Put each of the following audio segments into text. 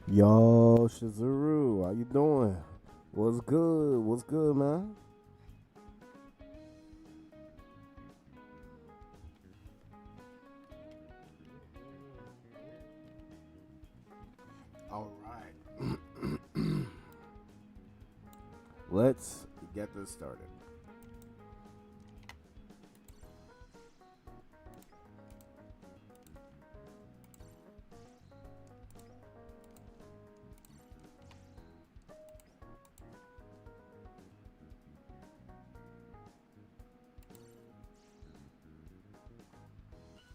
Yo, Shizuru, how you doing? What's good? What's good, man? All right. Let's get this started.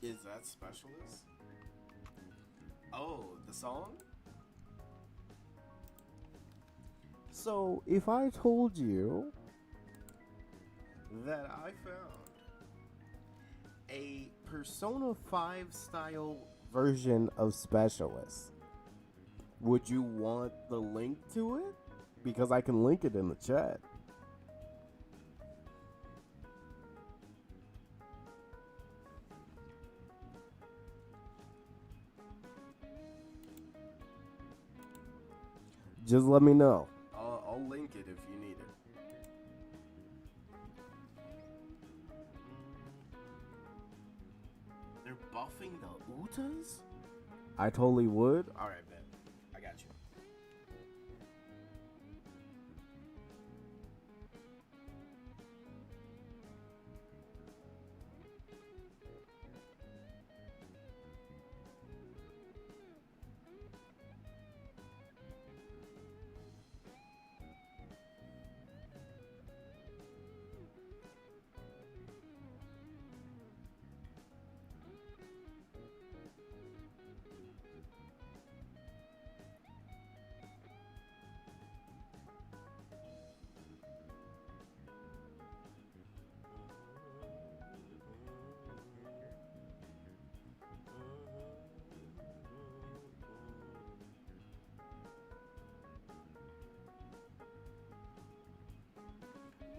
Is that Specialist? Oh, the song? So, if I told you that I found a Persona 5 style version of Specialist, would you want the link to it? Because I can link it in the chat. Just let me know. I'll link it if you need it. They're buffing the Utas? I totally would. All right, bet. I got you.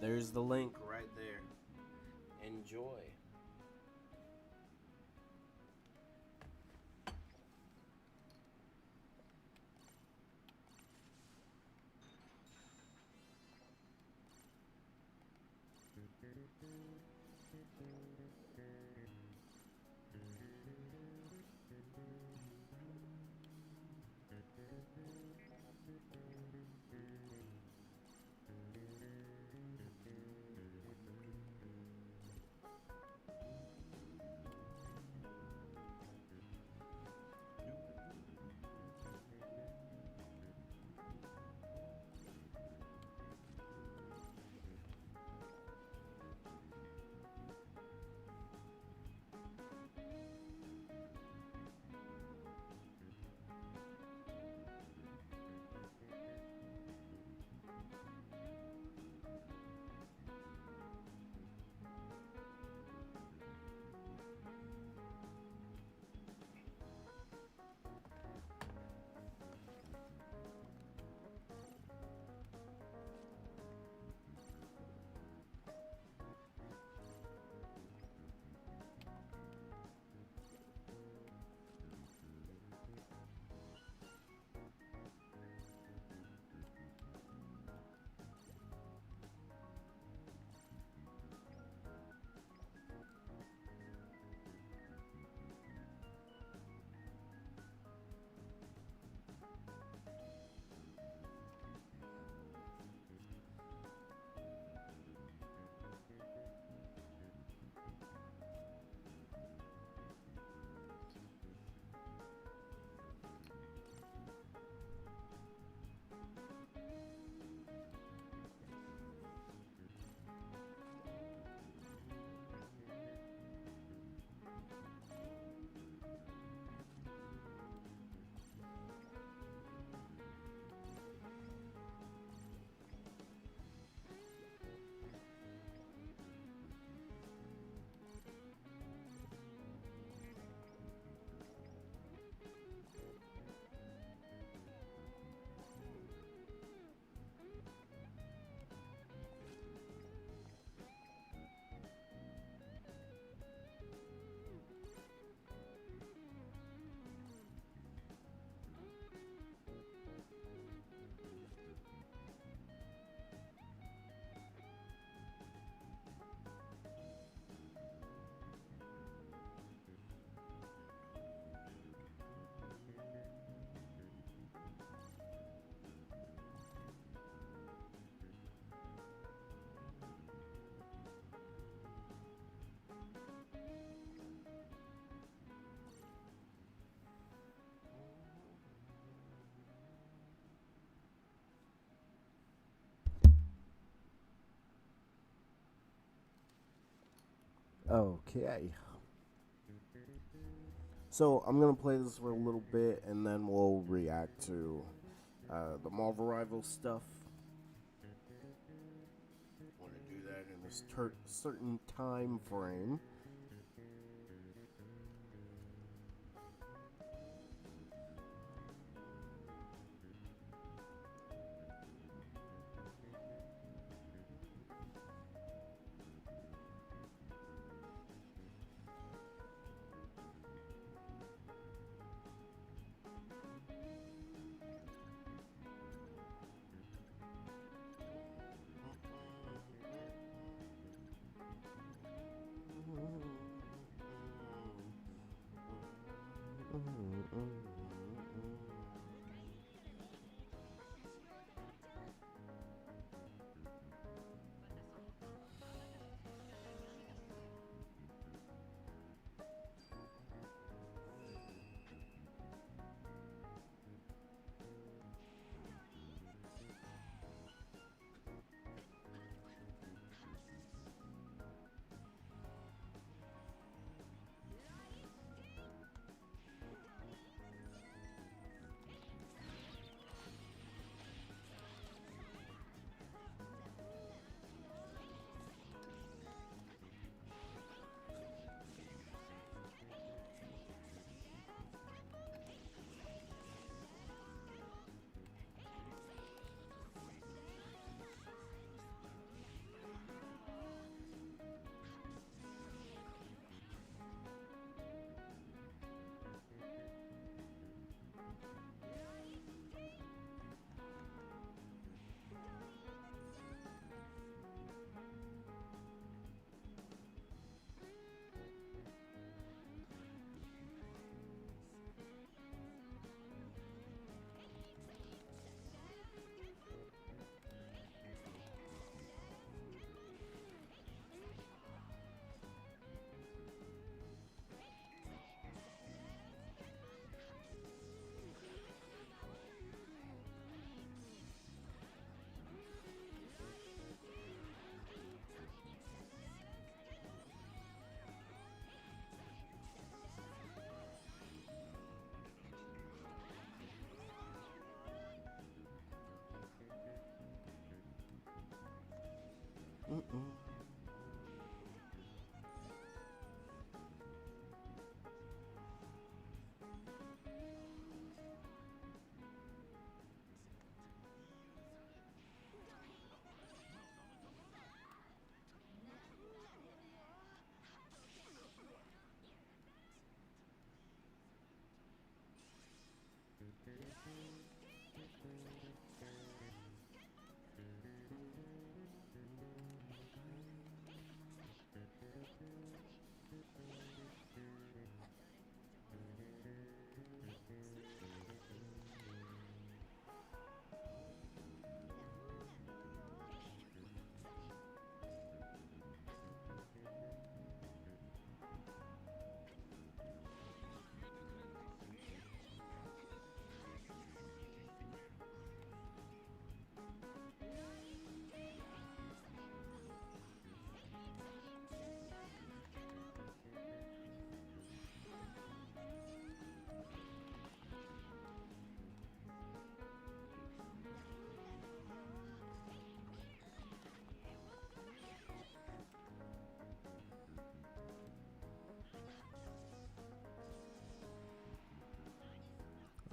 There's the link right there. Enjoy. Okay. So I'm gonna play this for a little bit, and then we'll react to the Marvel Rivals stuff. Want to do that in a certain time frame.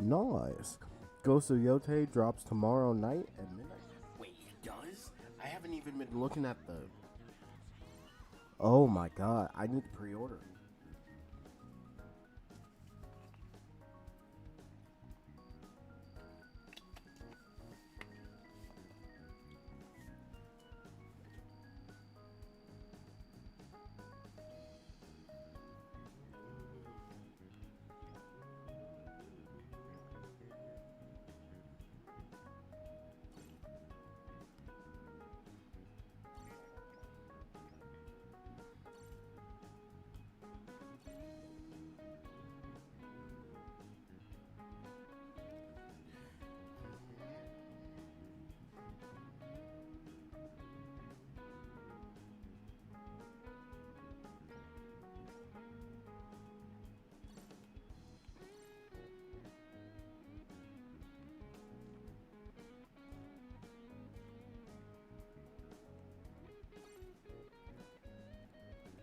Nice. Ghost of Yote drops tomorrow night at midnight. Wait, it does? I haven't even been looking at the. Oh my god, I need to pre-order.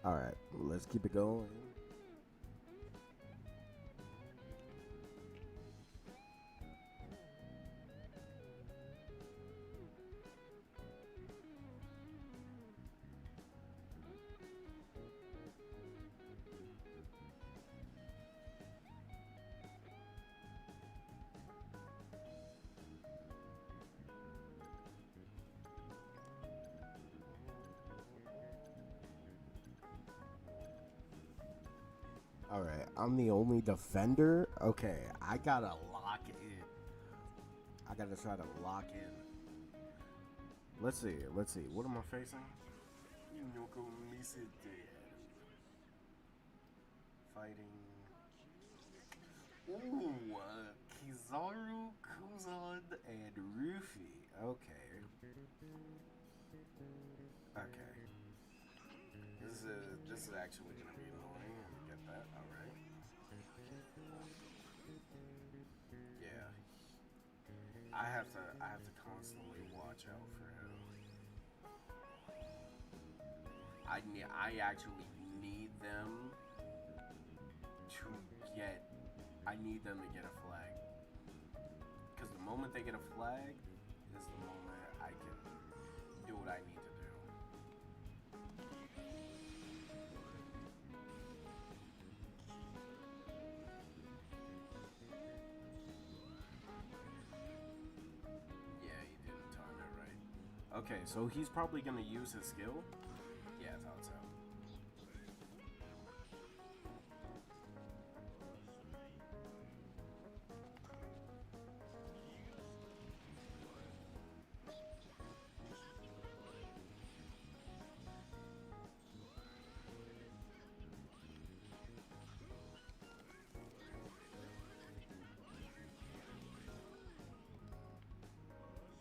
Alright, let's keep it going. Alright, I'm the only defender. Okay, I gotta lock in. I gotta try to lock in. Let's see. What am I facing? Fighting. Ooh, Kizaru, Kuzan, and Ruffy. Okay. Okay. This is actually gonna be annoying. Let me get that. All right. Yeah. I have to constantly watch out for him. I actually need them to get. I need them to get a flag. Because the moment they get a flag is the moment I can do what I need to do. Yeah, he didn't time it right. Okay, so he's probably going to use his skill. Yeah, I thought so.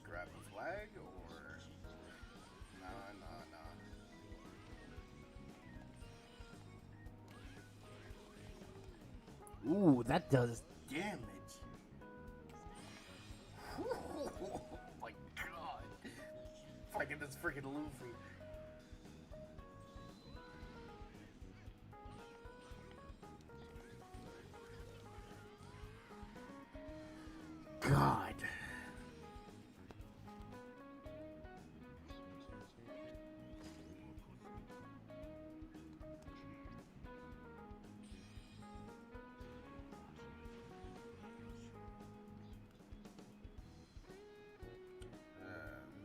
Grab a flag or nah. Ooh, that does damage. Oh my god. If I get this freaking Luffy. God.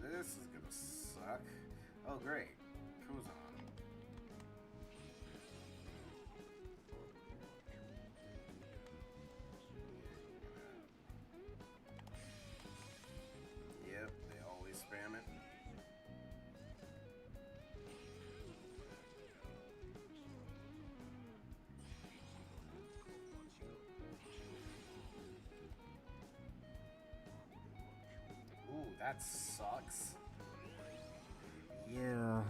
This is gonna suck. Oh, great. Kuzan. Yep, they always spam it. Ooh, that sucks. Yeah.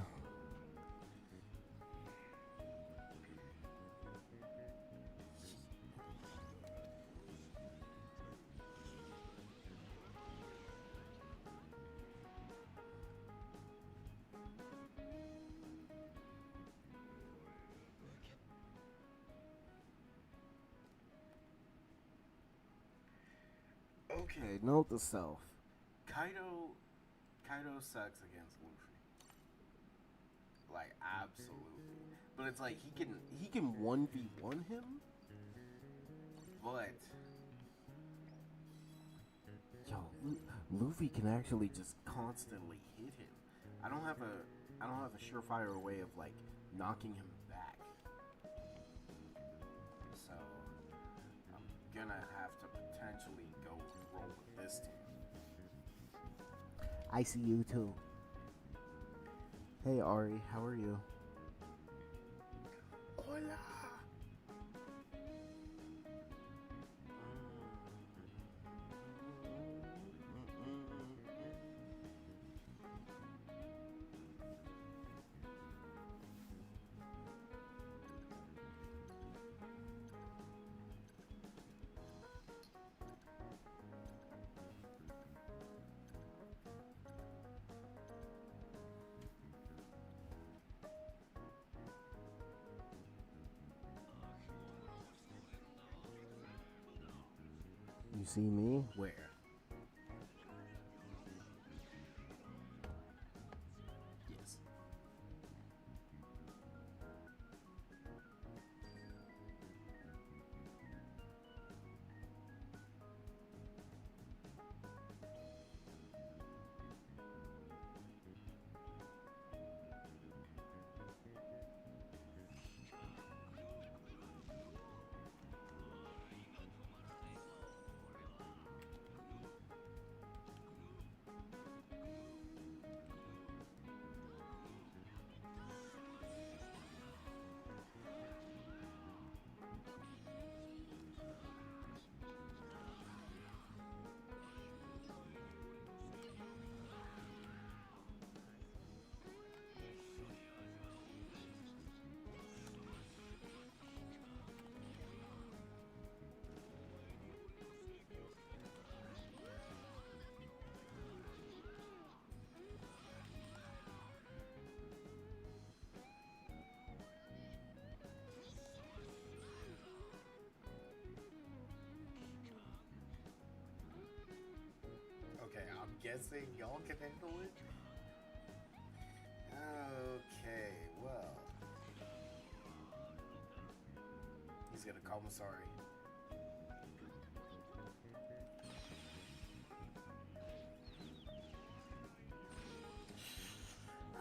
Okay, note to self. Kaido Kaido sucks against Luffy. Like absolutely. But it's like he can 1v1 him, but yo, Luffy can actually just constantly hit him. I don't have a I don't have a surefire way of like knocking him back. So I'm gonna have to potentially go roll with this team. I see you too. Hey Ari, how are you? Hola. You see me? Where? Yes. Okay, I'm guessing y'all can handle it. Okay, well, he's gonna call me sorry.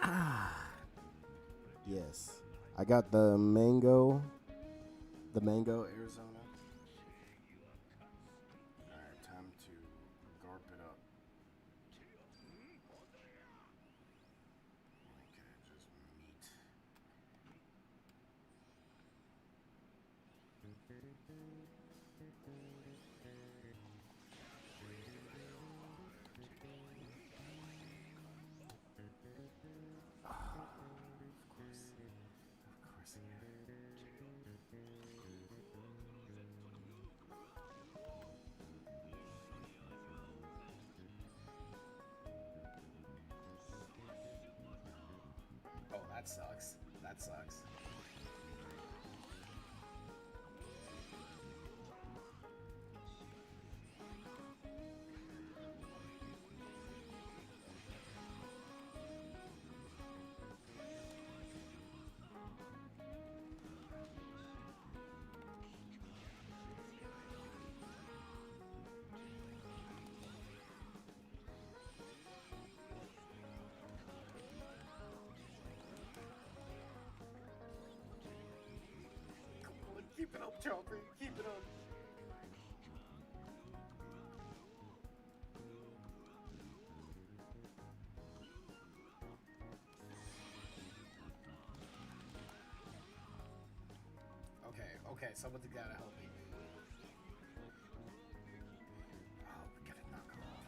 Ah, yes. I got the mango Arizona. All right, time to garp it up. Okay, just meat. Ah, of course, yeah. Oh, that sucks. That sucks. Come on, keep it up, Chopper. Keep it up. Okay, okay, somebody gotta help me. Oh, we gotta knock her off.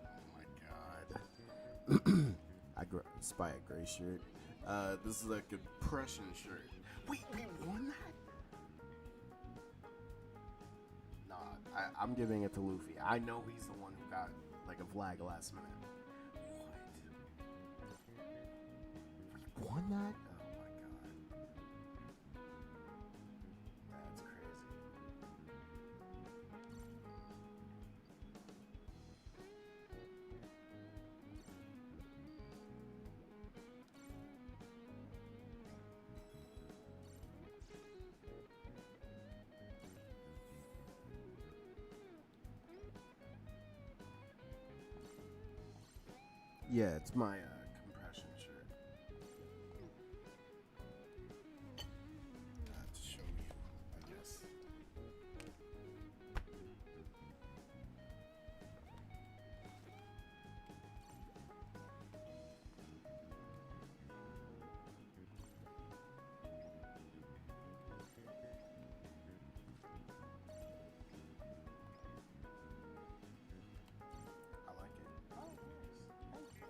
Oh my god. Spy a gray shirt. This is a compression shirt. Wait, we won that? Nah, I'm giving it to Luffy. I know he's the one who got like a flag last minute. What? We won that? Oh Yeah, it's my compression shirt. To show you, I guess. I like it. Oh, nice. Thank you.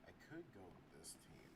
I could go with this team.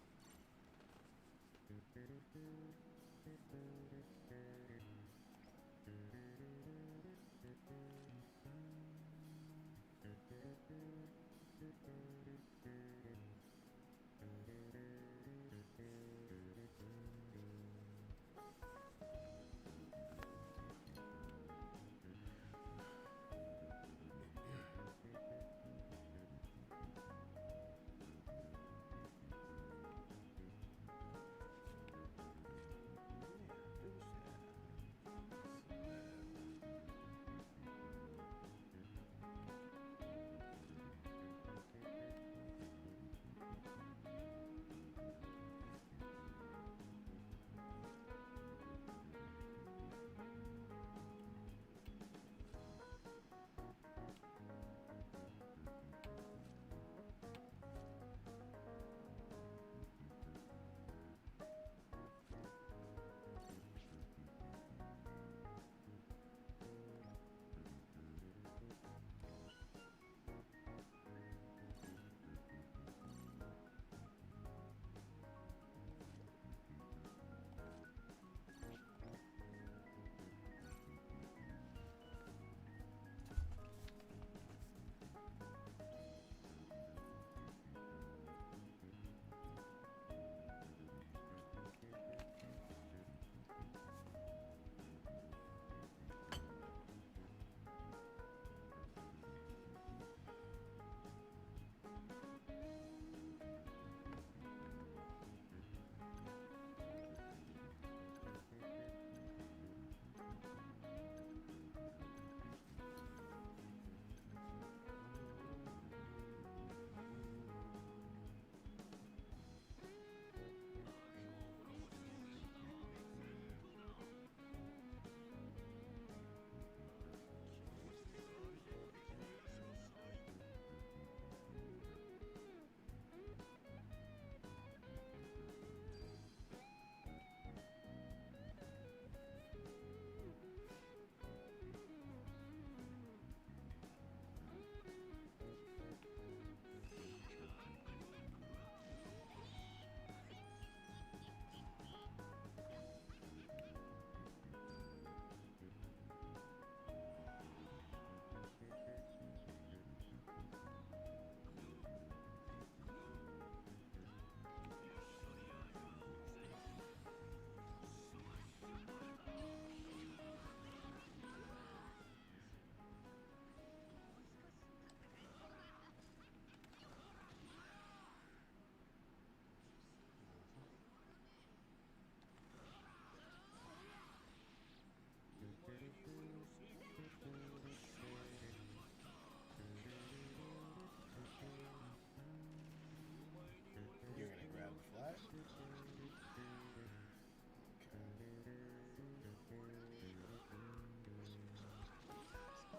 You're gonna grab the flag? Okay.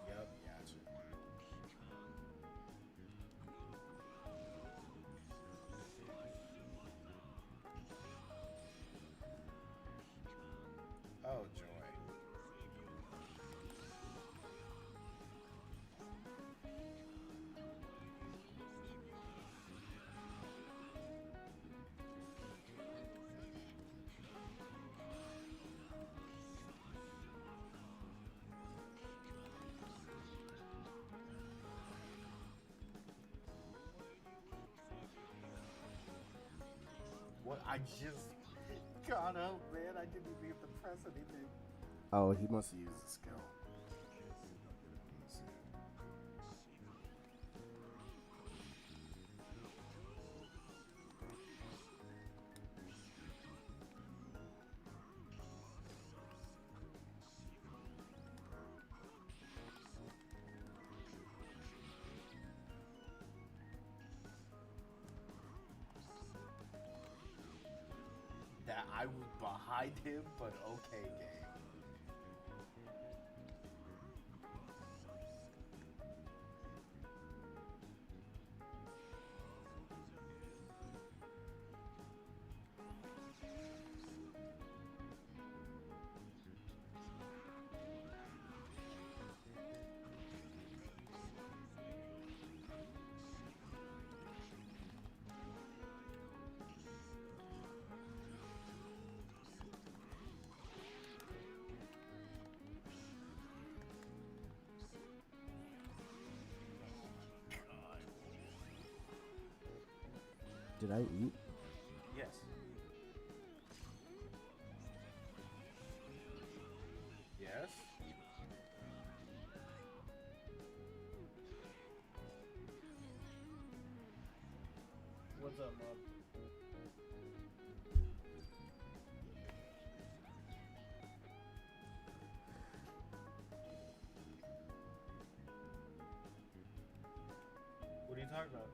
Yep, gotcha. Oh, joy. What? I just got up, man. I didn't even get to press anything. Oh, he must have used the skill. I was behind him, but okay, gang. Did I eat? Yes. Yes. What's up, Mom? What are you talking about?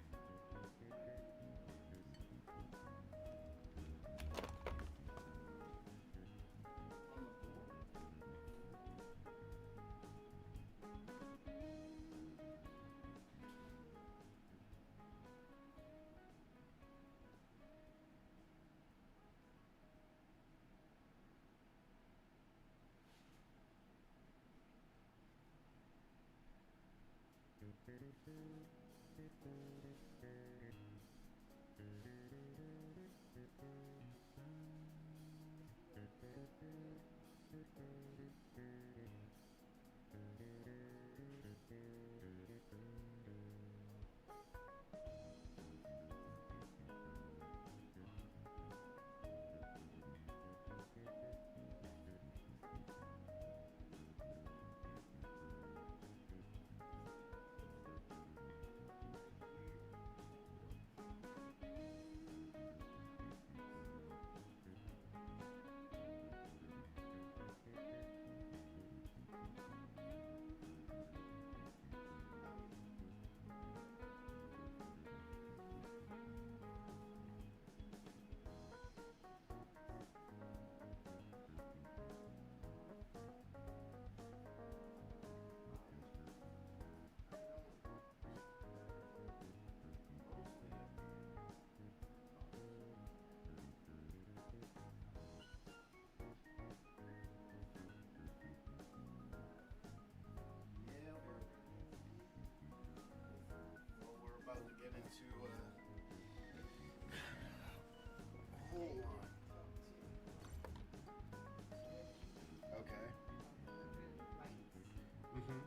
Hold on. Okay. Mm-hmm.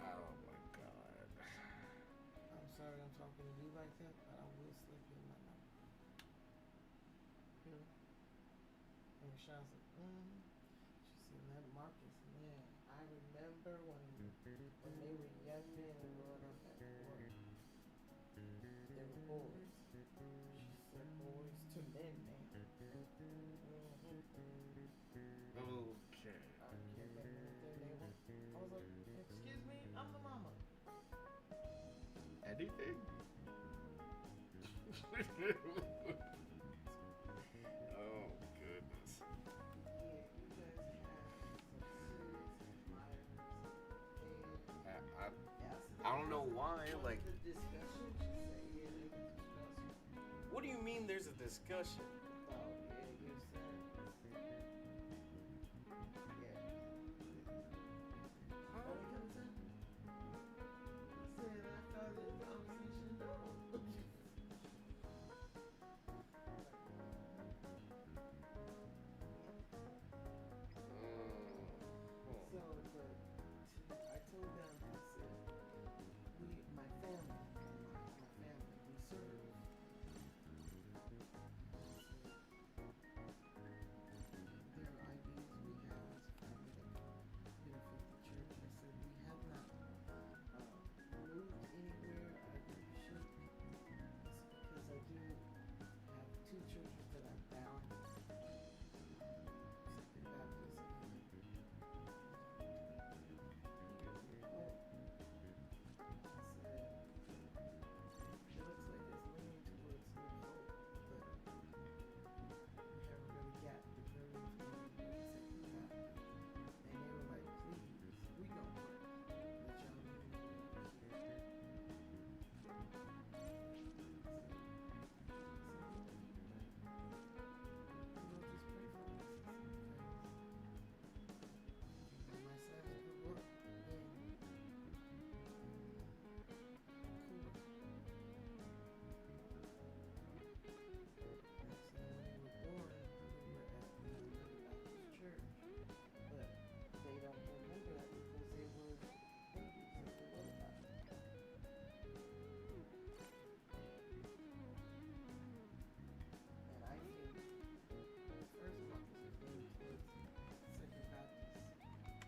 Oh my god. I'm sorry I'm talking to you like that, but I will slip you my number. You know? And Rashawn's like, She said, that Marcus, man, I remember when they were young men and growing up at work. They were boys. She said, boys to men, man. Okay. I can't remember what their name was. I was like, excuse me, I'm the mama. And anything? Oh goodness. Yeah, you guys have some serious admirers, and I that's I don't know why. one Like, of the discussions. You say, yeah, they were discussing what do you mean? There's a discussion. about, yeah, your son. Yeah. Only comes up. He said after this conversation, no. So, but I told them, I said, my family, we serve. There are ideas we have as a family that can benefit the church. I said, we have not moved anywhere. I really should. It's because I do have two churches that I'm bound. Second Baptist and oh, I said, it looks like it's leaning towards New Hope, but we haven't really got the green from Second Baptist. And they were like, please, we gonna pray that y'all need to be over here. Just pray for us. My sons grew up in Cuba. And so when they were born, we were at the Baptist church. But they don't remember that because they were babies and they wrote about it. And I think the first Baptist was leaning towards Second Baptist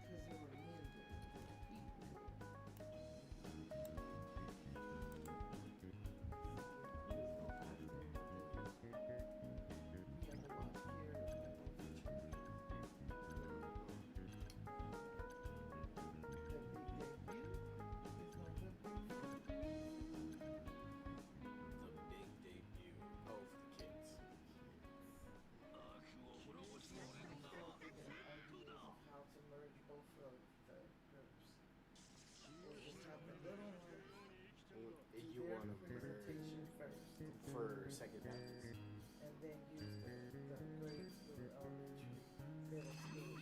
because there were men there, there were people there. The big debut of the kids. How to merge both of the groups. We'll just have the little ones do You their want to presentation first, for Second Baptist? and then use the grades for elementary, middle school,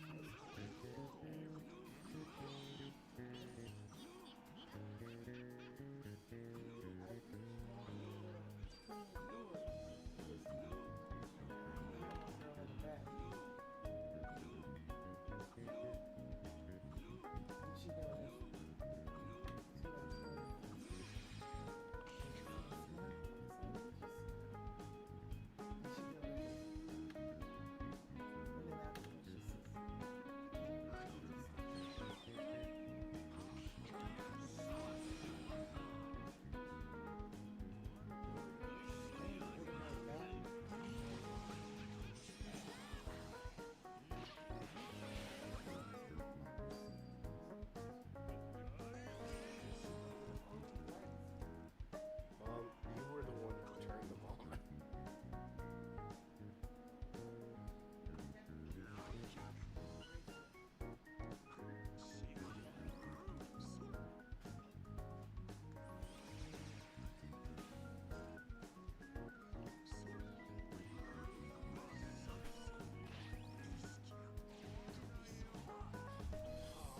high school. Mom, you were the one who turned them on.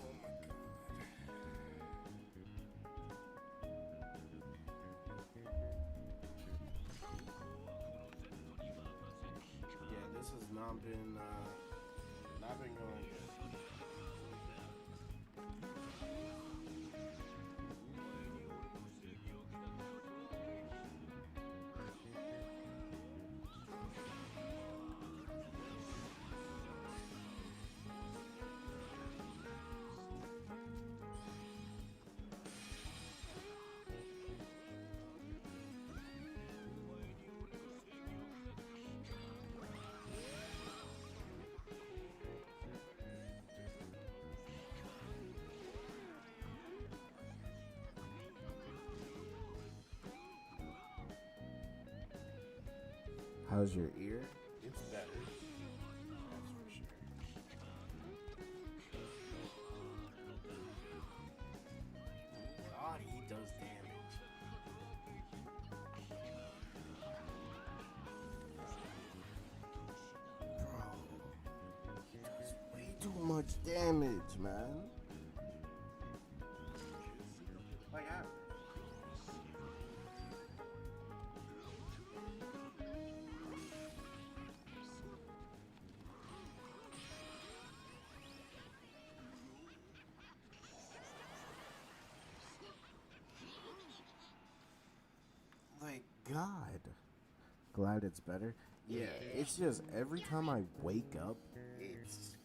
Oh my god. Yeah, this has not been going good. How's your ear? It's better. That's for sure. God, he does damage. Bro, he does way too much damage, man. Like, God. Glad it's better. Yeah, it's just every time I wake up, it's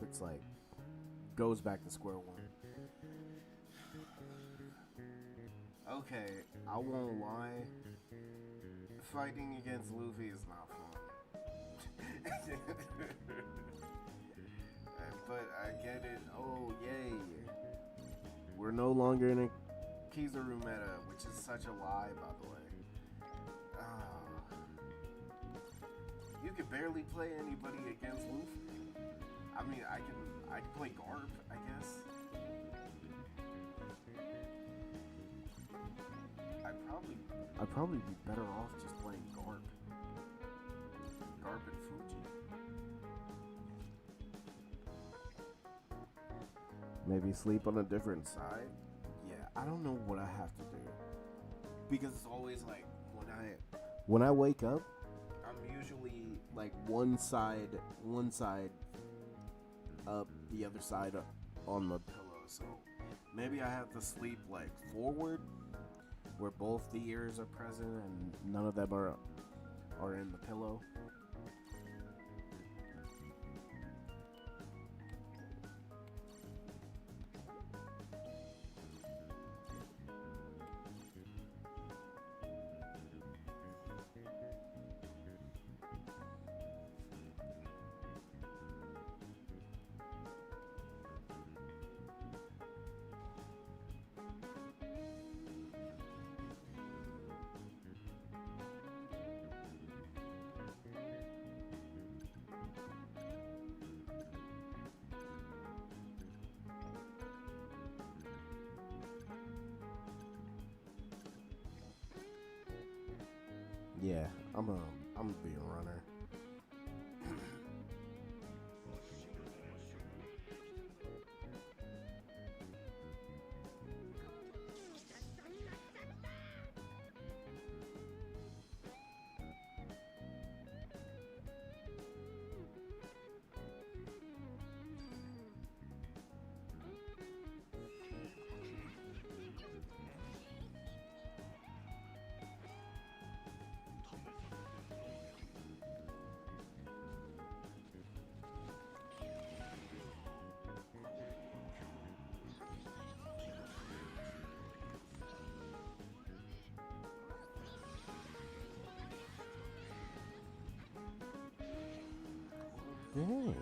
it's like goes back to square one. Okay, I won't lie. Fighting against Luffy is not fun. But I get it. Oh, yay. We're no longer in a Kizaru meta, which is such a lie, by the way. You can barely play anybody against Luffy. I mean, I can play Garp, I guess. I'd probably be better off just playing Garp. Garp and Fuji. Maybe sleep on a different side. Yeah, I don't know what I have to do because it's always like when I wake up, I'm usually like one side up, the other side up on the pillow. So maybe I have to sleep like forward, where both the ears are present and none of them are in the pillow. Yeah, I'm a be a runner. Dang.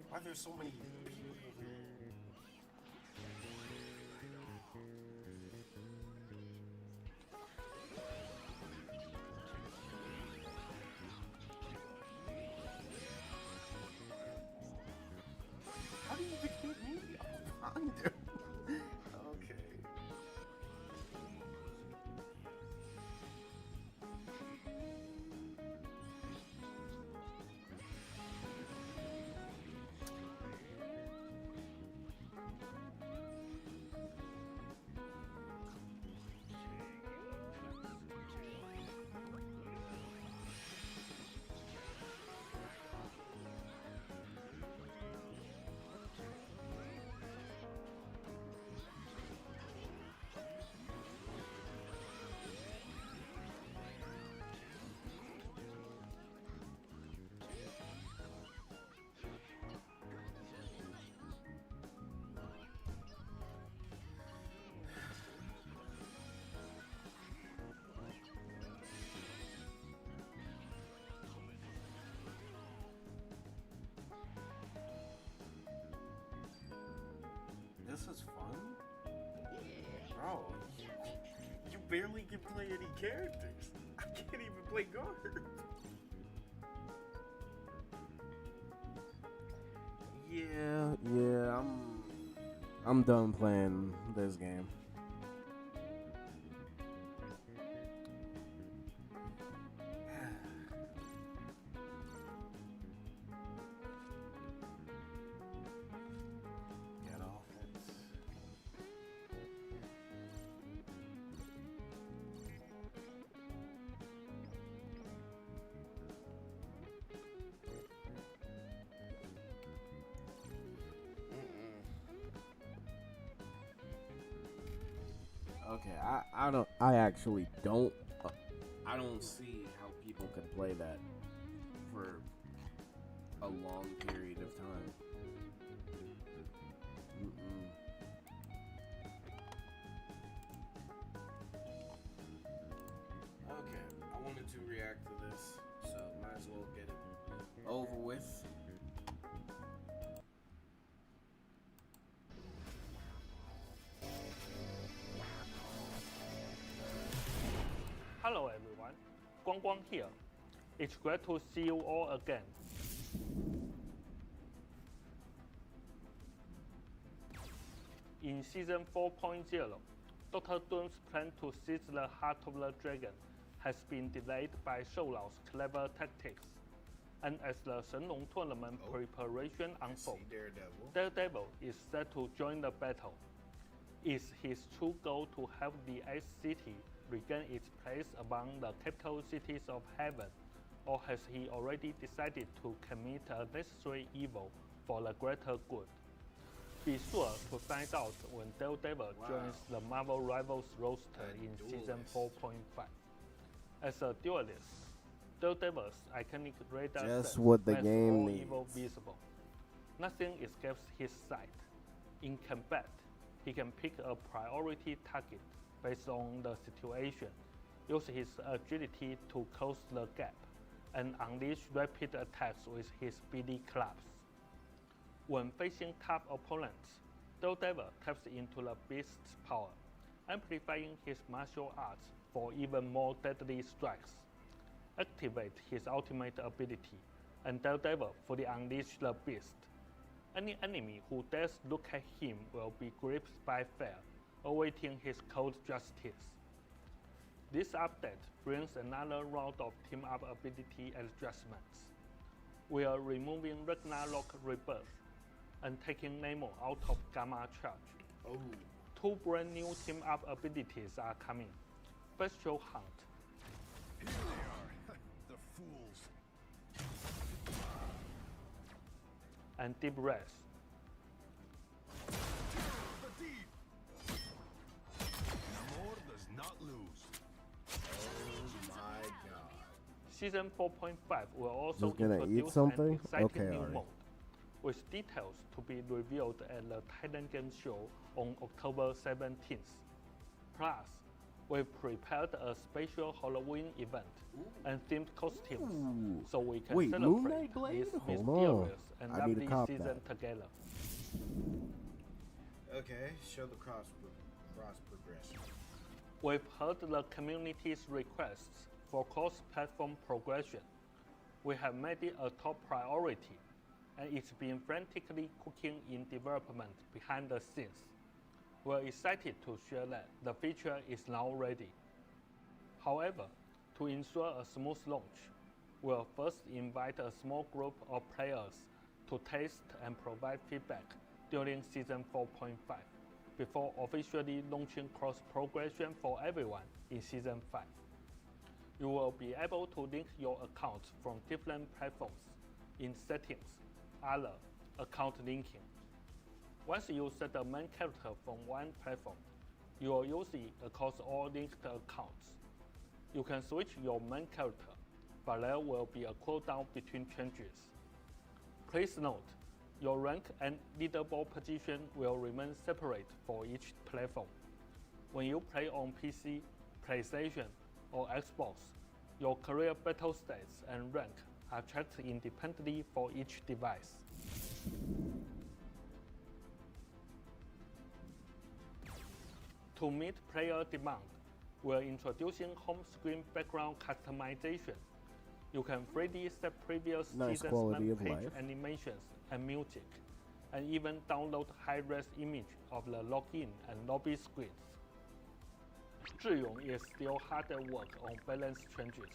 Why are there so many people here? How do you even hit me? I'm behind him. Okay. this is fun? Bro, you barely can play any characters. I can't even play guard. Yeah, I'm done playing this game. Get off it. Okay, I actually don't. I don't see how people could play that for a long period of time. Mm-mm. Okay, I wanted to react to this, so might as well get it over with. Hello everyone, Guang Guang here. It's great to see you all again. In Season 4.0, Dr. Doom's plan to seize the heart of the dragon has been delayed by Shou Lao's clever tactics. And as the Shenlong tournament preparation unfolds, Daredevil is set to join the battle. Is his true goal to help the Ice City regain its place among the capital cities of heaven, or has he already decided to commit a necessary evil for the greater good? Be sure to find out when Daredevil joins the Marvel Rivals roster in Season 4.5. As a duelist, Daredevil's iconic radar Just set what the makes game all needs. evil visible. Nothing escapes his sight. In combat, he can pick a priority target based on the situation, use his agility to close the gap, and unleash rapid attacks with his speedy clubs. When facing tough opponents, Daredevil taps into the Beast's power, amplifying his martial arts for even more deadly strikes. Activate his ultimate ability, and Daredevil fully unleash the Beast. Any enemy who dares look at him will be gripped by fear, awaiting his cold justice. This update brings another round of team-up ability adjustments. We are removing Ragnarok Rebirth and taking Nemo out of Gamma Charge. 2 brand new team-up abilities are coming. Bestial Hunt. Here they are, the fools. And Deep Rest. The deep. Namor does not lose. Oh my god. Season 4.5 will also Just gonna eat introduce something? an exciting Okay, new alright. mode, with details to be revealed at the Titan Game Show on October 17th. Plus, we've prepared a special Halloween event and themed costumes, Ooh. so we can Wait, Moon celebrate Knight Blade? this Hold mysterious on. and I need to lovely cop season that. together. Okay, show the cross progression. We've heard the community's requests for cross-platform progression. We have made it a top priority, and it's been frantically cooking in development behind the scenes. We're excited to share that the feature is now ready. However, to ensure a smooth launch, we'll first invite a small group of players to test and provide feedback during Season 4.5 before officially launching cross-progression for everyone in Season 5. You will be able to link your accounts from different platforms in Settings, Other, Account Linking. Once you set the main character from one platform, you will use it across all linked accounts. You can switch your main character, but there will be a cooldown between changes. Please note, your rank and leaderboard position will remain separate for each platform. When you play on PC, PlayStation, or Xbox, your career battle stats and rank are tracked independently for each device. To meet player demand, we're introducing home screen background customization. You can 3D set previous Nice season's quality man of page life. animations and music, and even download high-res image of the login and lobby screens. Zhiyong is still hard at work on balance changes.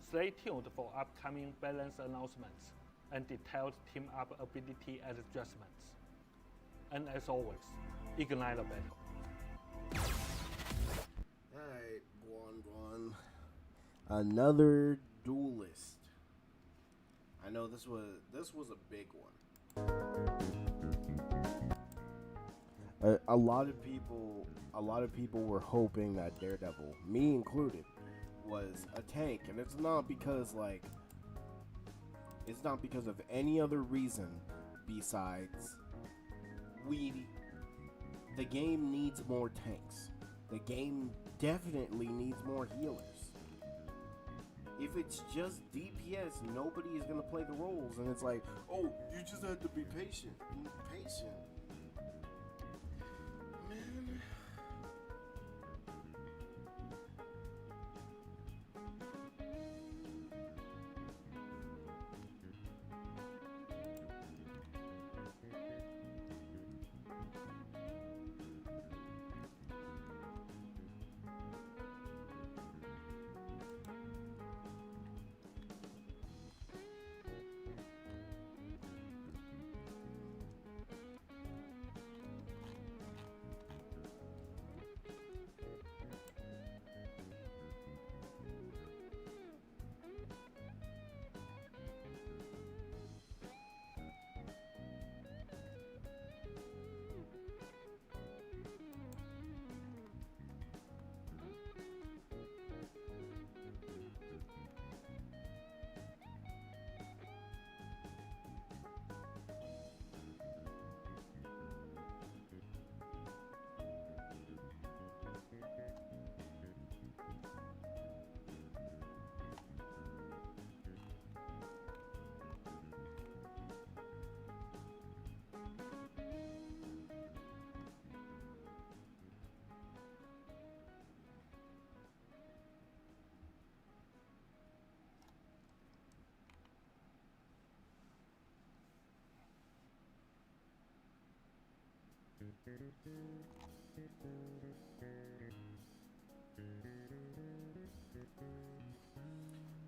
Stay tuned for upcoming balance announcements and detailed team-up ability adjustments. And as always, ignite the battle. Alright, Guan. Another duelist. I know this was a big one. A lot of people were hoping that Daredevil, me included, was a tank, and it's not because of any other reason besides the game needs more tanks. The game definitely needs more healers. If it's just DPS, nobody is gonna play the roles, and it's like, oh, you just have to be patient. Be patient. Man.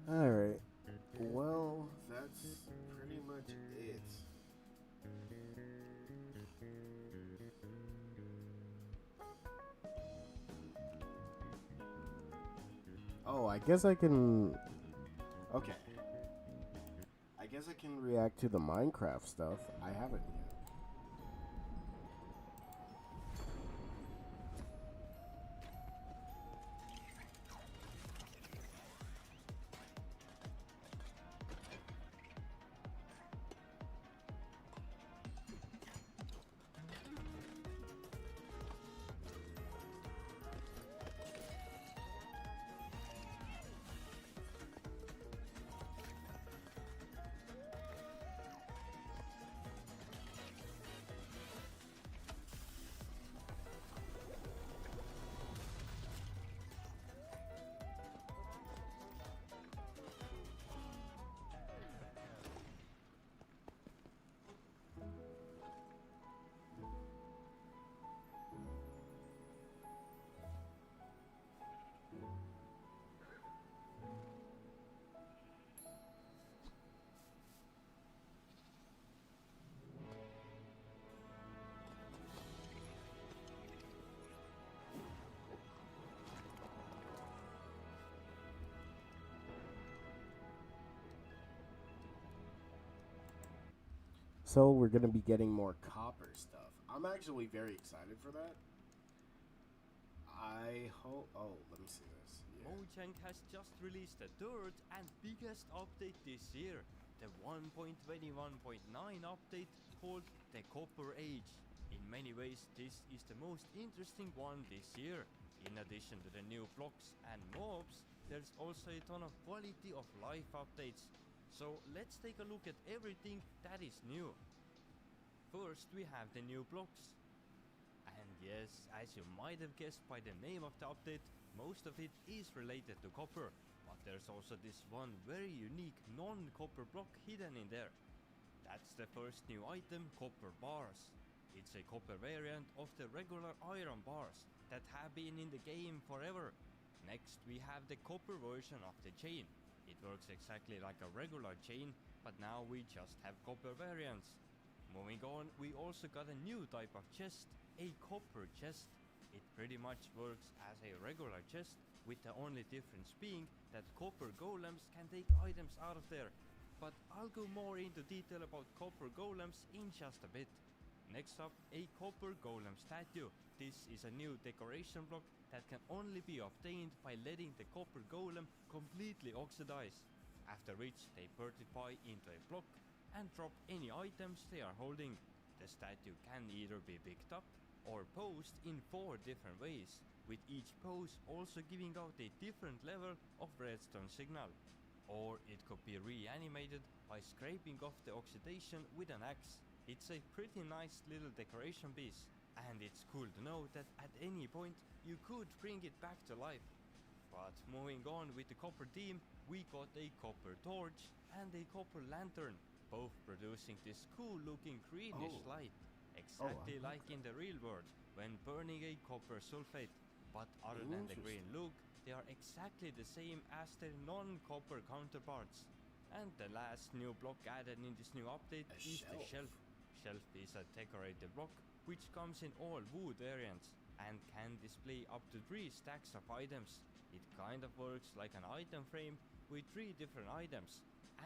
Alright. Well, that's pretty much it. Oh, I guess I can... Okay. I guess I can react to the Minecraft stuff. I haven't yet. So we're gonna be getting more copper stuff. I'm actually very excited for that. I hope. Oh, let me see this. Yeah. Mojang has just released the third and biggest update this year, the 1.21.9 update called the Copper Age. In many ways, this is the most interesting one this year. In addition to the new blocks and mobs, there's also a ton of quality of life updates. So let's take a look at everything that is new. First we have the new blocks. And Yes, as you might have guessed by the name of the update, most of it is related to copper, but there's also this one very unique non-copper block hidden in there. That's the first new item, copper bars. It's a copper variant of the regular iron bars that have been in the game forever. Next we have the copper version of the chain. It works exactly like a regular chain, but now we just have copper variants. Moving on, we also got a new type of chest, a copper chest. It pretty much works as a regular chest, with the only difference being that copper golems can take items out of there. But I'll go more into detail about copper golems in just a bit. Next up, a copper golem statue. This is a new decoration block that can only be obtained by letting the copper golem completely oxidize, after which they fortify into a block and drop any items they are holding. The statue can either be picked up or posed in 4 different ways, with each pose also giving out a different level of redstone signal. Or it could be reanimated by scraping off the oxidation with an axe. It's a pretty nice little decoration piece, and it's cool to know that at any point you could bring it back to life. But moving on with the copper team, we got a copper torch and a copper lantern, both producing this cool looking greenish Oh. light, exactly like like in the real world when burning a copper sulfate. But other than the green look, they are exactly the same as their non-copper counterparts. And the last new block added in this new update is the shelf. Shelf is a decorated block which comes in all wood variants and can display up to 3 stacks of items. It kind of works like an item frame with 3 different items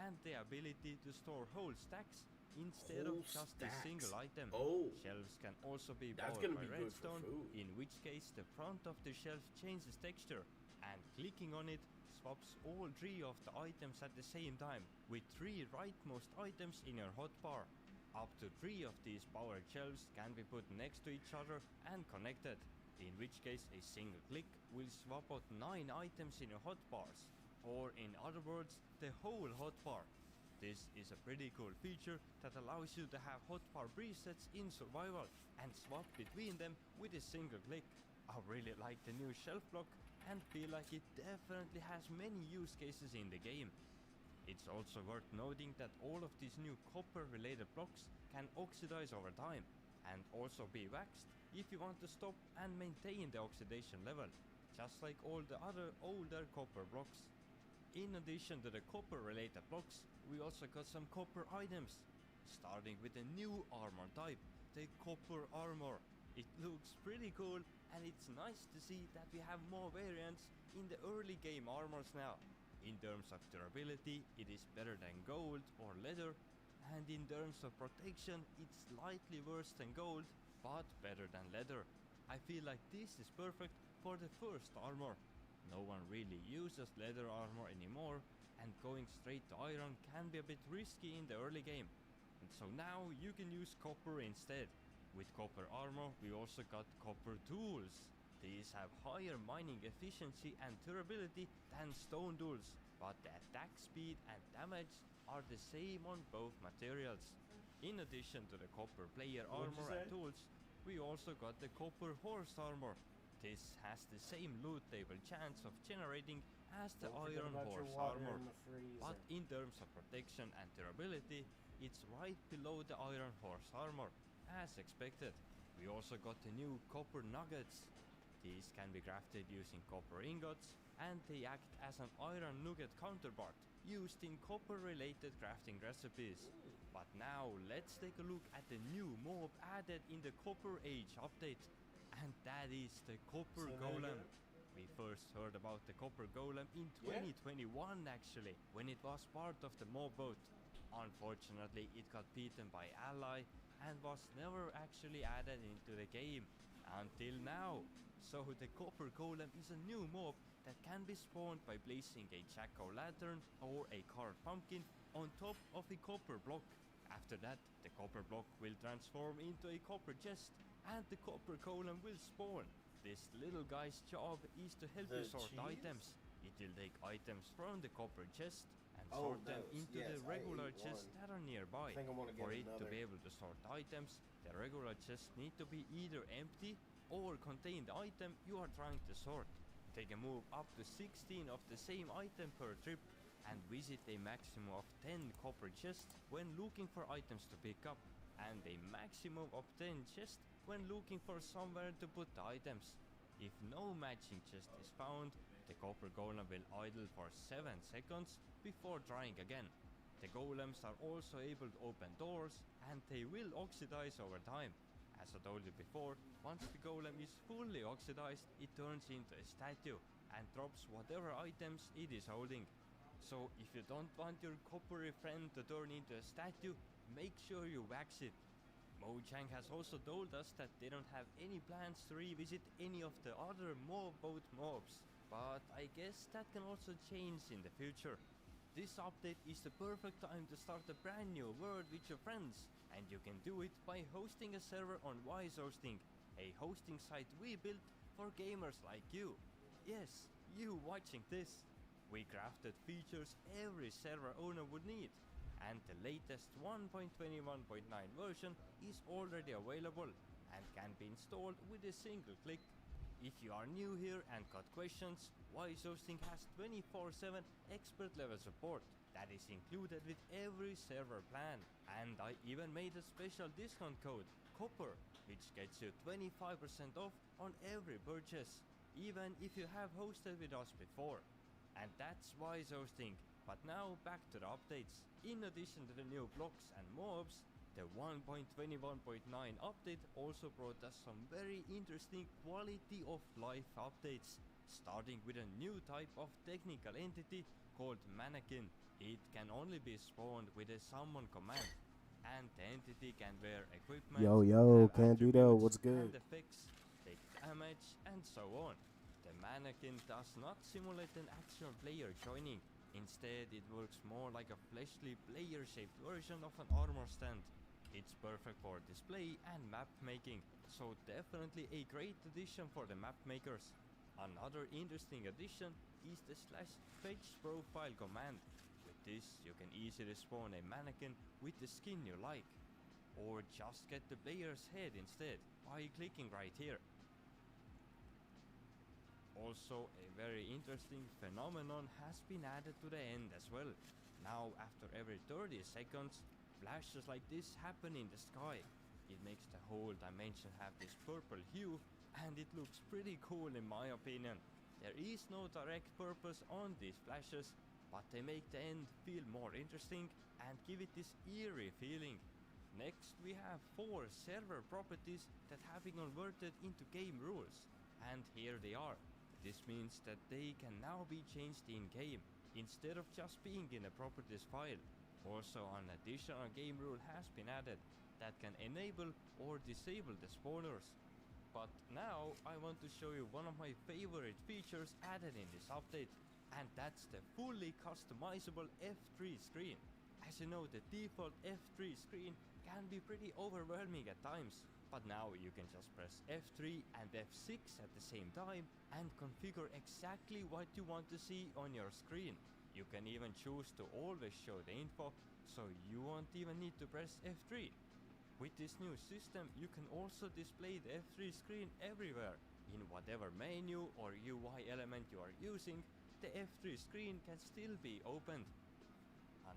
and the ability to store whole stacks instead Whole of just a single stacks. item. Oh. Shelves can also be That's powered gonna by be good for redstone, food. in which case the front of the shelf changes texture, and clicking on it swaps all 3 of the items at the same time, with 3 rightmost items in your hotbar. Up to 3 of these powered shelves can be put next to each other and connected, in which case a single click will swap out 9 items in your hotbars, or in other words, the whole hotbar. This is a pretty cool feature that allows you to have hotbar presets in survival and swap between them with a single click. I really like the new shelf block and feel like it definitely has many use cases in the game. It's also worth noting that all of these new copper related blocks can oxidize over time and also be waxed if you want to stop and maintain the oxidation level, just like all the other older copper blocks. In addition to the copper related blocks, we also got some copper items, starting with a new armor type, the copper armor. It looks pretty cool and it's nice to see that we have more variants in the early game armors now. In terms of durability, it is better than gold or leather, and in terms of protection, it's slightly worse than gold, but better than leather. I feel like this is perfect for the first armor. No one really uses leather armor anymore, and going straight to iron can be a bit risky in the early game. And so now you can use copper instead. With copper armor, we also got copper tools. These have higher mining efficiency and durability than stone tools, but the attack speed and damage are the same on both materials. In addition to the copper player What'd you armor and say? tools, we also got the copper horse armor. This has the same loot table chance of generating as the Don't forget iron about your horse water armor, in the freezer. but in terms of protection and durability, it's right below the iron horse armor, as expected. We also got the new copper nuggets. These can be crafted using copper ingots, and they act as an iron nugget counterpart used in copper related crafting recipes. But now let's take a look at the new mob added in the Copper Age update, and that is the Copper Say that Golem. again? We first heard about the Copper Golem in Yeah. 2021 actually, when it was part of the mob boat. Unfortunately, it got beaten by Ally and was never actually added into the game until now. So the Copper Golem is a new mob that can be spawned by placing a jack-o'-lantern or a carved pumpkin on top of a copper block. After that, the copper block will transform into a copper chest and the Copper Golem will spawn. This little guy's job is to help you The sort cheese? items. It will take items from the copper chest and Oh, sort them those. into Yes, the I regular ate chests one. that are nearby. I think I wanna get For it to another. be able to sort items, the regular chests need to be either empty or contain the item you are trying to sort. They can move up to 16 of the same item per trip and visit a maximum of 10 copper chests when looking for items to pick up, and a maximum of 10 chests when looking for somewhere to put the items. If no matching chest is found, the copper golem will idle for 7 seconds before trying again. The golems are also able to open doors, and they will oxidize over time. As I told you before, once the golem is fully oxidized, it turns into a statue and drops whatever items it is holding. So if you don't want your coppery friend to turn into a statue, make sure you wax it. Mojang has also told us that they don't have any plans to revisit any of the other mob boat mobs, but I guess that can also change in the future. This update is the perfect time to start a brand new world with your friends, and you can do it by hosting a server on Wise Hosting, a hosting site we built for gamers like you. Yes, you watching this. We crafted features every server owner would need, and the latest 1.21.9 version is already available and can be installed with a single click. If you are new here and got questions, Wise Hosting has 24/7 expert level support that is included with every server plan, and I even made a special discount code, COPPER, which gets you 25% off on every purchase, even if you have hosted with us before. And that's Wise Hosting. But now back to the updates. In addition to the new blocks and mobs, the 1.21.9 update also brought us some very interesting quality of life updates, starting with a new type of technical entity called mannequin. It can only be spawned with a summon command, and the entity can wear equipment, Yo, have Candido, attributes what's good? and effects, take damage, and so on. The mannequin does not simulate an actual player joining. Instead, it works more like a fleshly player-shaped version of an armor stand. It's perfect for display and map making, so definitely a great addition for the map makers. Another interesting addition is the /fetch profile command. With this, you can easily spawn a mannequin with the skin you like, or just get the player's head instead by clicking right here. Also, a very interesting phenomenon has been added to the end as well. Now, after every 30 seconds, flashes like this happen in the sky. It makes the whole dimension have this purple hue, and it looks pretty cool in my opinion. There is no direct purpose on these flashes, but they make the end feel more interesting and give it this eerie feeling. Next, we have 4 server properties that have been converted into game rules, and here they are. This means that they can now be changed in-game, instead of just being in a properties file. Also, an additional game rule has been added that can enable or disable the spawners. But now I want to show you one of my favorite features added in this update, and that's the fully customizable F3 screen. As you know, the default F3 screen can be pretty overwhelming at times, but now you can just press F3 and F6 at the same time and configure exactly what you want to see on your screen. You can even choose to always show the info, so you won't even need to press F3. With this new system, you can also display the F3 screen everywhere. In whatever menu or UI element you are using, the F3 screen can still be opened.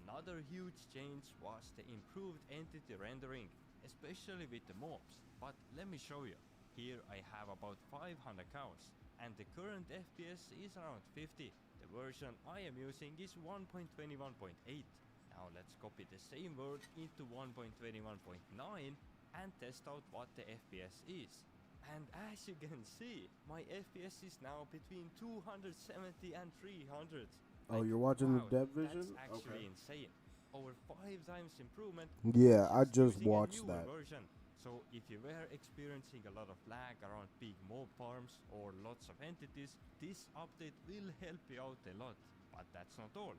Another huge change was the improved entity rendering, especially with the mobs, but let me show you. Here I have about 500 cows, and the current FPS is around 50. The version I am using is 1.21.8. Now let's copy the same word into 1.21.9 and test out what the FPS is. And as you can see, my FPS is now between 270 and 300. Oh, you're watching wow, the depth vision? That's actually insane. Over 5 times improvement. Yeah, I just using a watched newer that. version. So if you were experiencing a lot of lag around big mob farms or lots of entities, this update will help you out a lot. But that's not all.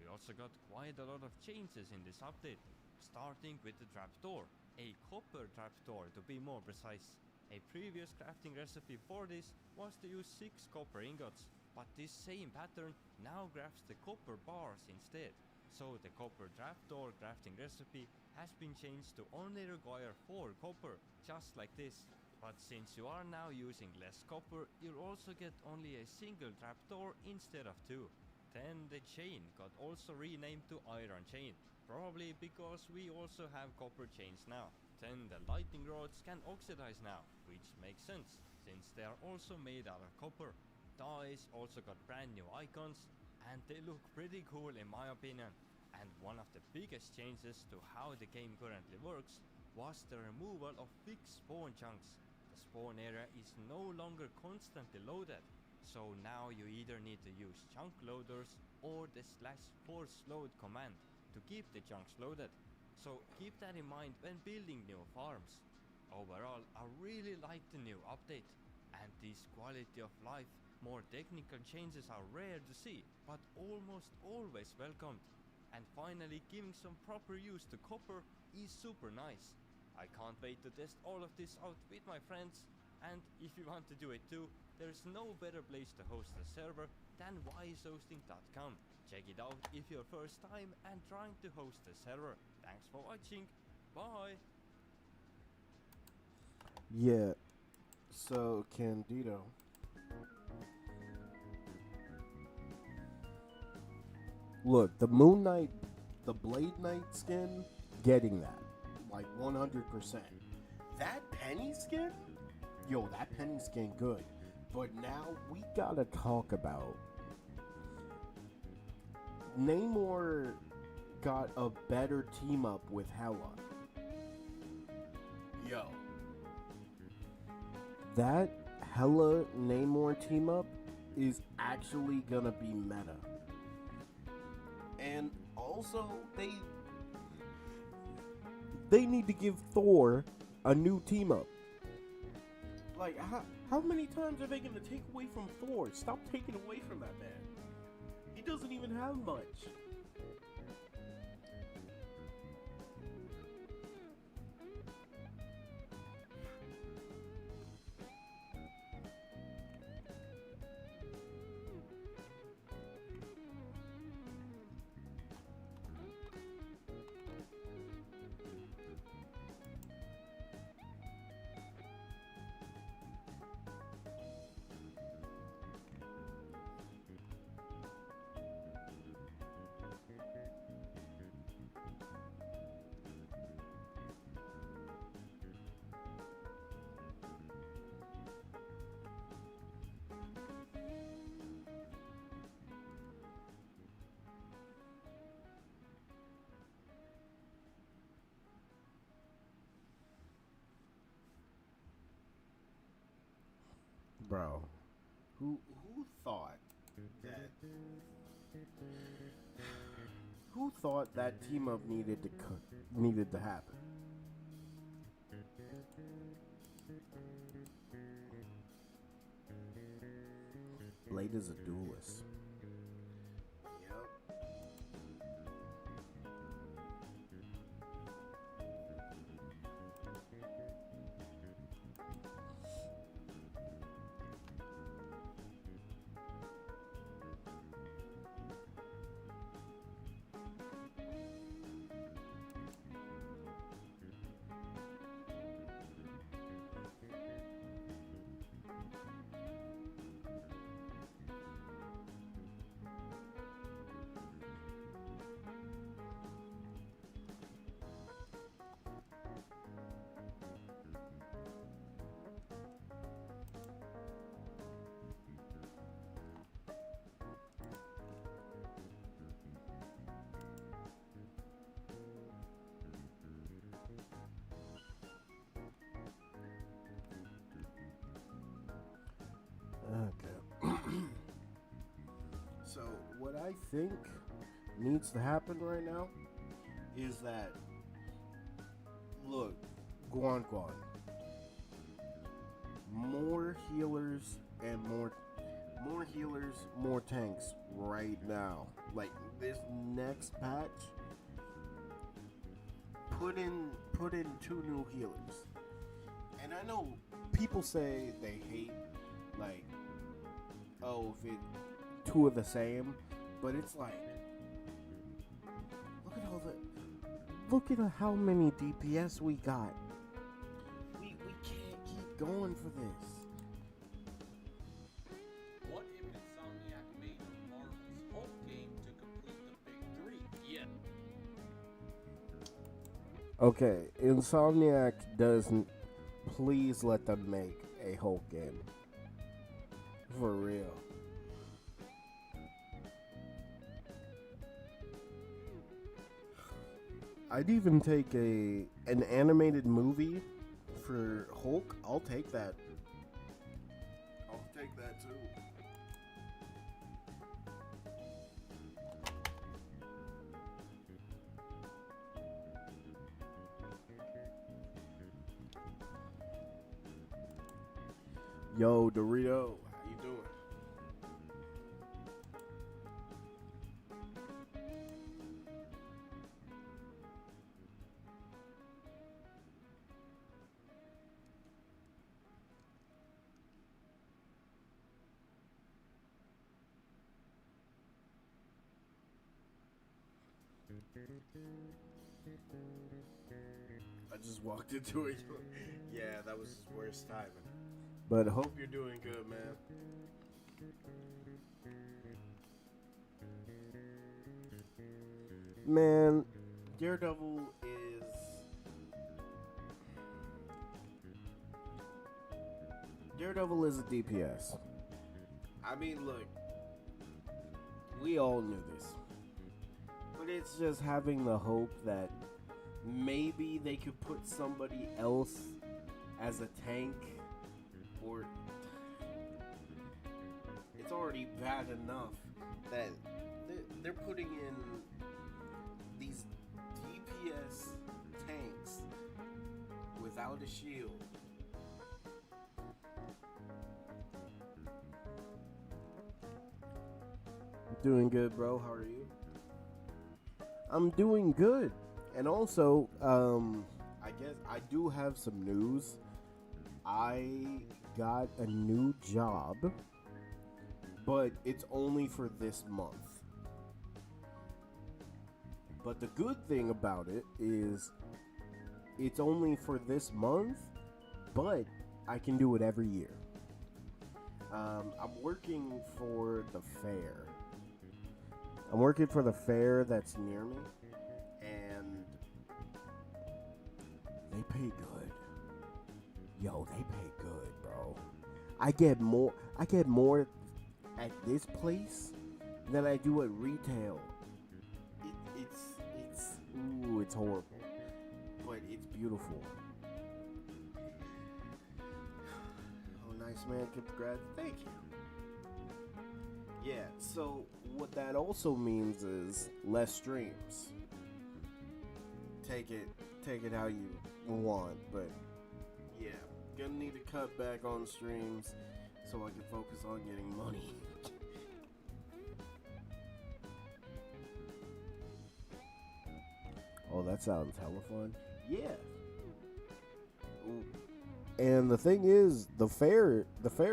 We also got quite a lot of changes in this update, starting with the trapdoor, a copper trapdoor to be more precise. A previous crafting recipe for this was to use 6 copper ingots, but this same pattern now crafts the copper bars instead. So the copper trapdoor crafting recipe has been changed to only require 4 copper, just like this. But since you are now using less copper, you'll also get only a single trapdoor instead of two. Then the chain got also renamed to iron chain, probably because we also have copper chains now. Then the lightning rods can oxidize now, which makes sense, since they are also made out of copper. Dice also got brand new icons, and they look pretty cool in my opinion. And one of the biggest changes to how the game currently works was the removal of fixed spawn chunks. The spawn area is no longer constantly loaded, so now you either need to use chunk loaders or the /force load command to keep the chunks loaded. So keep that in mind when building new farms. Overall, I really like the new update, and these quality of life, more technical changes are rare to see, but almost always welcomed. And finally, giving some proper use to copper is super nice. I can't wait to test all of this out with my friends, and if you want to do it too, there's no better place to host a server than wisehosting.com. Check it out if your first time and trying to host a server. Thanks for watching. Bye. Yeah. So, Candido. Look, the Moon Knight, the Blade Knight skin, getting that. Like 100%. That Penny skin? Yo, that Penny skin good. But now we gotta talk about Namor got a better team up with Hela. Yo. That Hela Namor team up is actually gonna be meta. And also they need to give Thor a new team up. Like how many times are they gonna take away from Thor? Stop taking away from that man. He doesn't even have much. Bro, who thought that who thought that team up needed to happen? Blade is a duelist. Yep. Okay. So what I think needs to happen right now is that, look, Guan, more healers and more healers, more tanks right now. Like this next patch, put in 2 new healers. And I know people say they hate, like, oh, if it 2 of the same, but it's like, look at how many DPS we got. We can't keep going for this. What if Insomniac made Marvel's Hulk game to complete the big three? Yeah. Okay, Insomniac doesn't. Please let them make a Hulk game. For real. I'd even take an animated movie for Hulk. I'll take that. I'll take that too. Yo, Dorito, how you doing? I just walked into it. Yeah, that was his worst timing. But hope you're doing good, man. Man, Daredevil is a DPS. I mean, look, we all knew this. But it's just having the hope that maybe they could put somebody else as a tank, or it's already bad enough that they're putting in these DPS tanks without a shield. Doing good, bro. How are you? I'm doing good. And also, I guess I do have some news. I got a new job, but it's only for this month. But the good thing about it is it's only for this month, but I can do it every year. I'm working for the fair. I'm working for the fair that's near me, and they pay good. Yo, they pay good, bro. I get more at this place than I do at retail. It's horrible, but it's beautiful. Oh, nice, man. Congrats. Thank you. Yeah, so what that also means is less streams. Take it how you want, but yeah, gonna need to cut back on streams so I can focus on getting money. Oh, that sounds hella fun. Yeah. And the thing is, the fair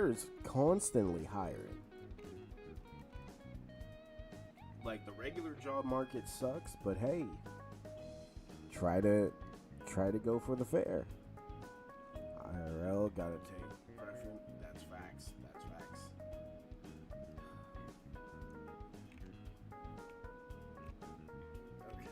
is constantly hiring. Like, the regular job market sucks, but hey, try to go for the fair. IRL gotta take preference. That's facts. That's facts. Okay.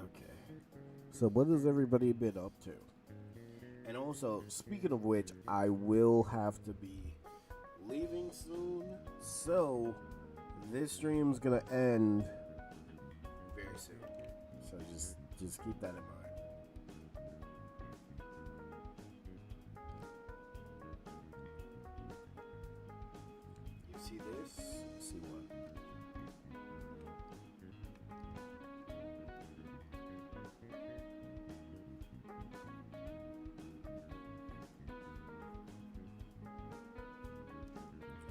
Okay. So what has everybody been up to? And also, speaking of which, I will have to be leaving soon. So this stream's gonna end very soon. So just keep that in mind. You see this? See what?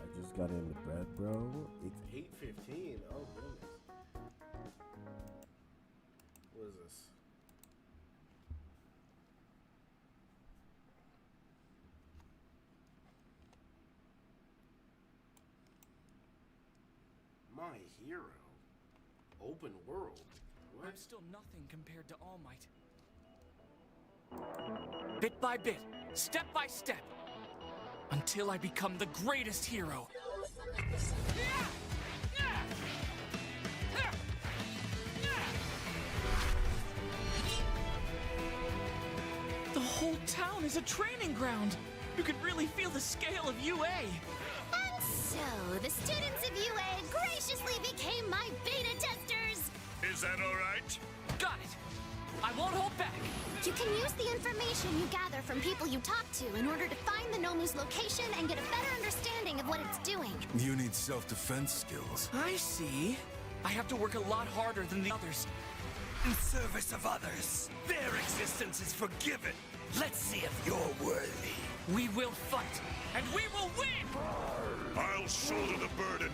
I got into bed, bro. It's 8:15. Oh goodness. What is this? My hero. Open world. What? I'm still nothing compared to All Might. Bit by bit, step by step, until I become the greatest hero. The whole town is a training ground. You can really feel the scale of UA. And so, the students of UA graciously became my beta testers! Is that all right? Got it. I won't hold back. You can use the information you gather from people you talk to in order to find the Nomu's location and get a better understanding of what it's doing. You need self-defense skills. I see. I have to work a lot harder than the others. In service of others, their existence is forgiven. Let's see if you're worthy. We will fight, and we will win! I'll shoulder the burden.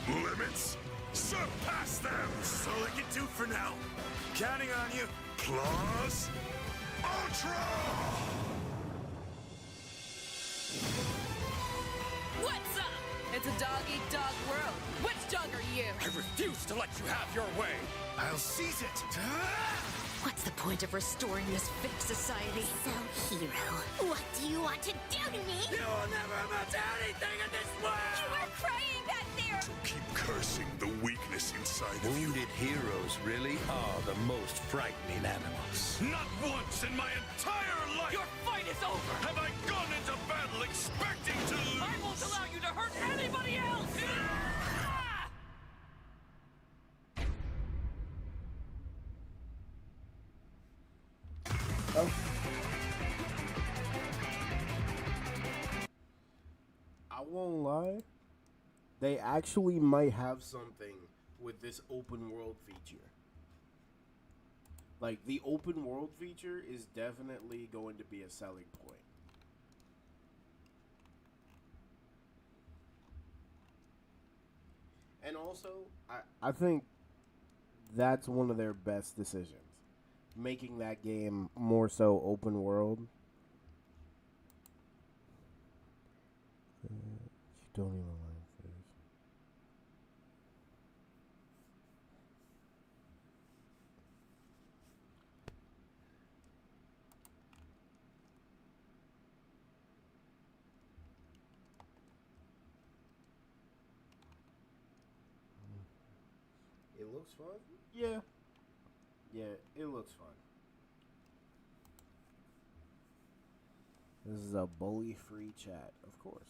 Limits? Surpass them! That's all I can do for now. Counting on you. Claws? Ultra! What's up? It's a dog-eat-dog world. Which dog are you? I refuse to let you have your way. I'll seize it. What's the point of restoring this fake society? So, hero, what do you want to do to me? You will never amount to anything in this world! You were crying back there! Keep cursing the weakness inside of you. Wounded heroes really are the most frightening animals. Not once in my entire life Your fight is over! have I gone into battle expecting to lose. I won't allow you to hurt anybody else! I won't lie. They actually might have something with this open world feature. Like, the open world feature is definitely going to be a selling point. And also, I think that's one of their best decisions. Making that game more so open world. You don't even like this. It looks fun? Yeah. Yeah, it looks fun. This is a bully-free chat, of course.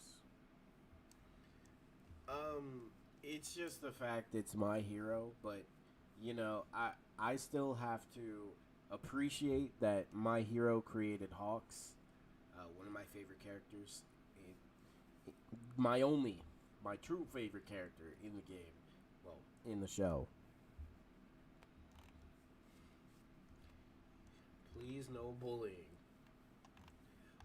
It's just the fact it's my hero, but, you know, I still have to appreciate that my hero created Hawks, one of my favorite characters. My true favorite character in the game. Well, in the show. Please, no bullying.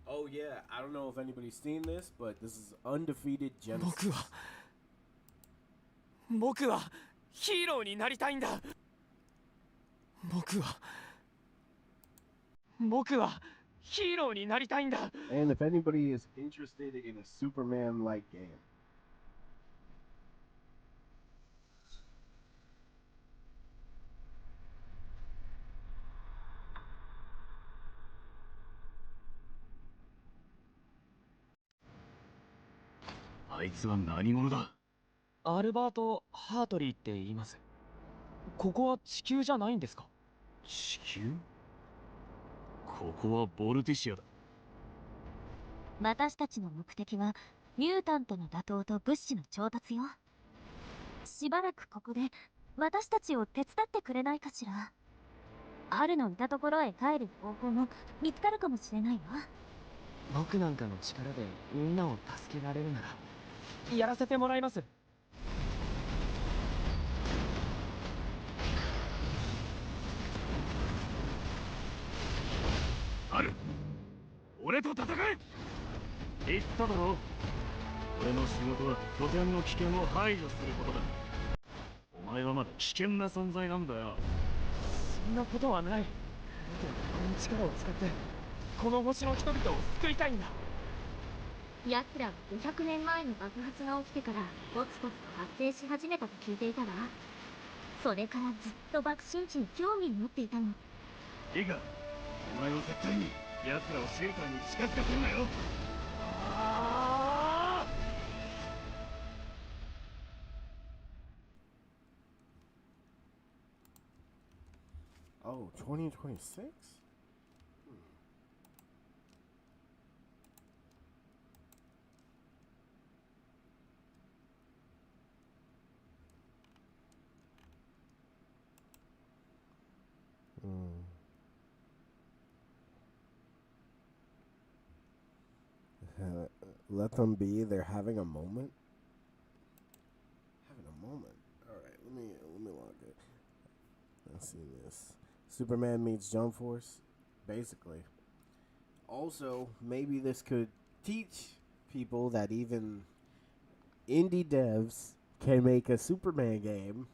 Oh yeah, I don't know if anybody's seen this, but this is undefeated Genesis. 僕はヒーローになりたいんだ。僕はヒーローになりたいんだ。 And if anybody is interested in a Superman-like game, What? アルバート・ハートリーって言います。ここは地球じゃないんですか？地球？ここはボルティシアだ。私たちの目的はミュータントの打倒と物資の調達よ。しばらくここで私たちを手伝ってくれないかしら。アルのいたところへ帰る方法も見つかるかもしれないわ。僕なんかの力でみんなを助けられるならやらせてもらいます。アル、俺と戦え。言っただろう。俺の仕事は拠点の危険を排除することだ。お前はまだ危険な存在なんだよ。そんなことはない。僕はこの力を使ってこの星の人々を救いたいんだ。奴らは500年前の爆発が起きてからポツポツと発生し始めたと聞いていたわ。それからずっと爆心地に興味を持っていたの。いいか、お前は絶対に奴らをシェルターに近づかせるなよ。Oh, 2026? Let them be. They're having a moment. Having a moment. All right, let me log it. Let's see this. Superman meets Jump Force, basically. Also, maybe this could teach people that even indie devs can make a Superman game.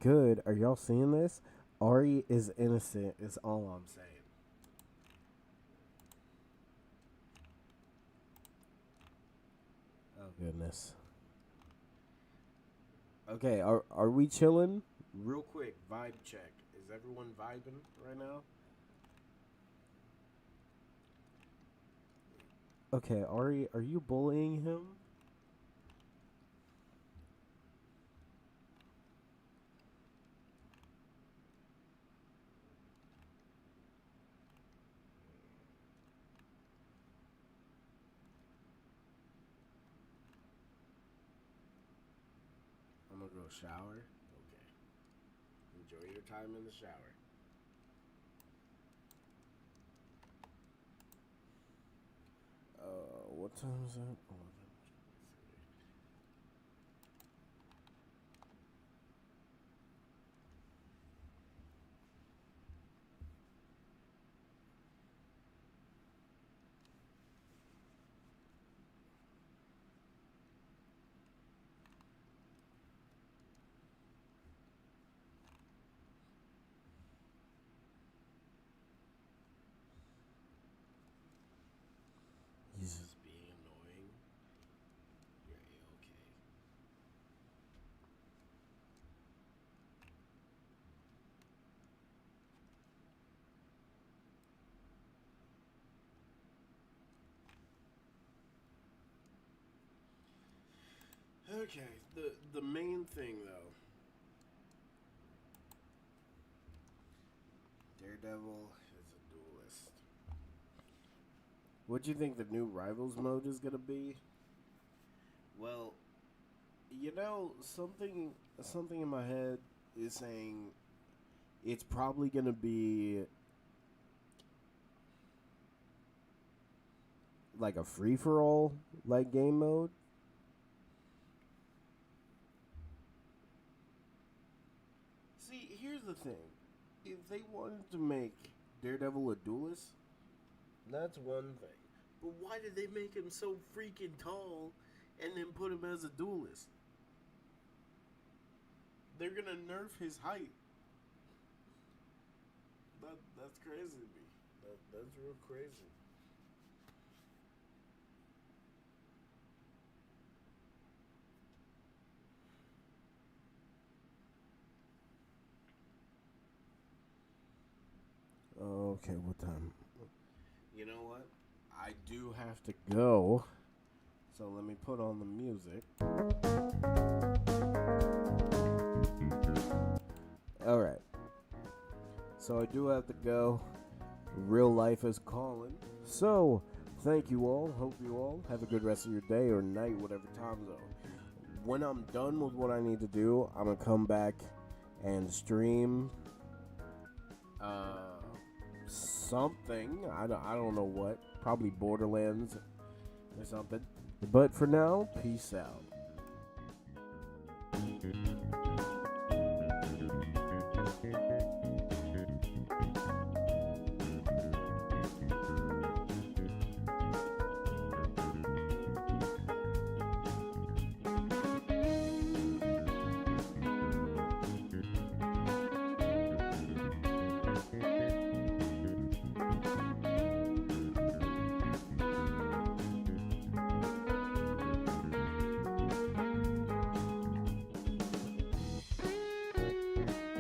Good. Are y'all seeing this? Ari is innocent, is all I'm saying. Oh, goodness. Okay, are we chilling? Real quick, vibe check. Is everyone vibing right now? Okay, Ari, are you bullying him? I'm gonna go shower. Okay. Enjoy your time in the shower. What time is it? 11:23. He's just being annoying. You're okay. Okay, the main thing though. Daredevil is a duelist. What do you think the new Rivals mode is gonna be? Well, you know, something in my head is saying it's probably gonna be like a free for all like game mode. See, here's the thing. If they wanted to make Daredevil a duelist, that's one thing. But why did they make him so freaking tall and then put him as a duelist? They're gonna nerf his height. That's crazy to me. That's real crazy. Okay, what time? You know what? I do have to go. So let me put on the music. Alright. So I do have to go. Real life is calling. So, thank you all. Hope you all have a good rest of your day or night, whatever time zone. When I'm done with what I need to do, I'm going to come back and stream something. I don't know what. Probably Borderlands or something. But for now, peace out.